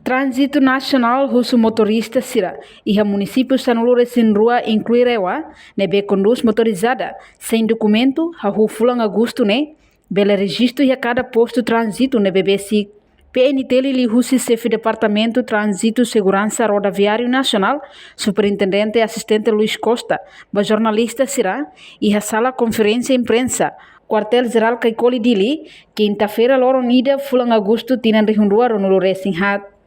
Trânsito Nacional Russo Motorista Sira e o município Sanulure Sinrua incluirewa nebe conduz motorizada sem documento a rua Fulang Agosto né bele registro e a cada posto trânsito nebe besi PNT Lili Russi Chefe Departamento Trânsito Segurança Rodoviário Nacional Superintendente Assistente Luiz Costa ba jornalista Sira e a sala conferência imprensa Quartel-Geral Kaikoli Dili quinta-feira loro nida Fulang Agosto tinan rihundua ronulure Sinhat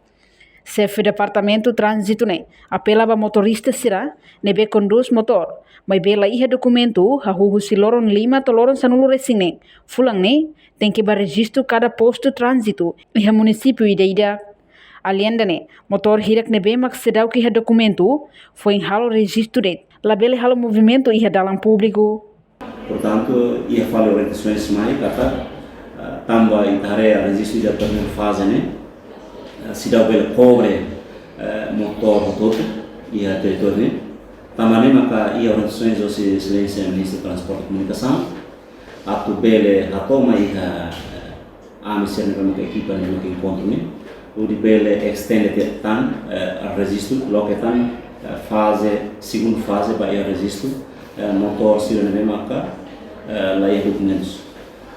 Chefe Departamento Trânsito né apela ba motorista Sira nebe conduz motor mas bela iha documento a rua Siloron Lima toloron Sanulure Sine Fulang né tem que bar registro cada posto trânsito e a município ida além da né motor hirak nebe mak sedau que documento foi em halo registro de labele halo movimento iha dalam público. Portanto, ia falar orientações mais kata tambah intare registro da primeira fase né se dá bela cobre motor todo e a território né também maka ia orientações do excelência ministro do transporte e comunicação atu bele hatoma ia a missão da equipa né que encontro né o de bele extended tan registro loketan fase segunda fase para ia registro motor sira né maka lá ia documentos.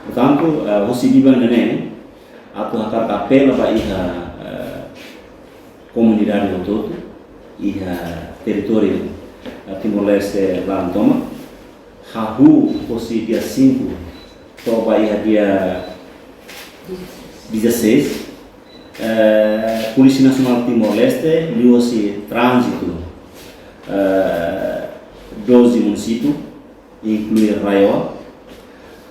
Portanto, o Sidiban né atu hakar apela para ia comunidade do todo e território Timor-Leste lá em Toma. Hahu fosse dia 5, toba dia 16. Polícia Nacional Timor-Leste liu-se trânsito 12 municípios, inclui Raioa.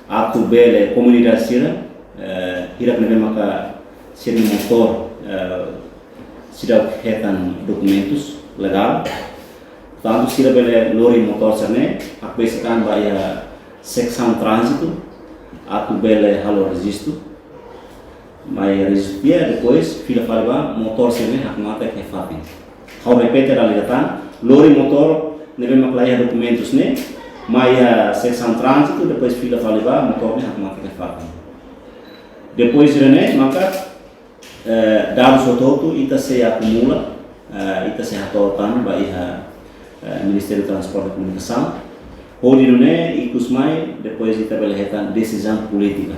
Atu bele comunidade sira, hirak nebe maka sira motor sira hetan documentos legal. Tanto sira bele lori motor serne, akbesekan baya seksam trânsito, atu bele halo registro. Mas registro depois fila falba motor serne hakmata ke fatin. Kau repete ali datan, lori motor nebe maklaya documentos ne, mas seksam trânsito depois fila falba motor ne hakmata ke fatin. Depois rene maka dados ototo ita se acumula, ita se hatotan baiha Ministério do Transporte e Comunicação. Hoje não é e cusmai depois ita belehetan decisão política.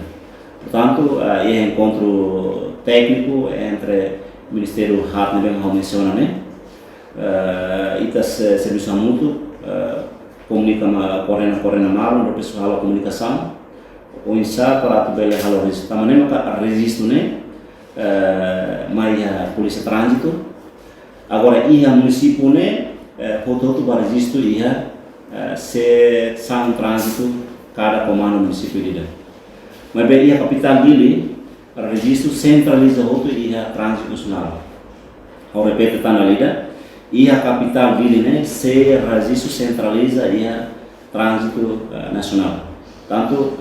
Portanto, é encontro técnico entre o Ministério Hat bem como menciona né, ita serviço mútuo comunica correna mal no pessoal da comunicação o insa para tu bele halo registro. Tamane maka registro né mais a polícia trânsito agora ia município né hoto para registro ia se sang trânsito cada comando município ida mas bem ia capital dele registro centraliza hoto ia trânsito nacional ao repete tá na lida ia capital dele né se registro centraliza ia trânsito nacional tanto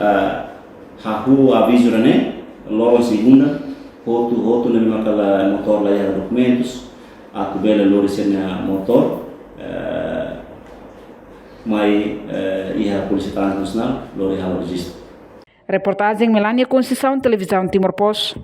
hahu aviso né logo segunda hotu na makala motor lá ia documentos atu bela lori sena motor mai ia polícia nacional lori halo registro. Reportagem Melania Conceição, Televisão Timor-Post.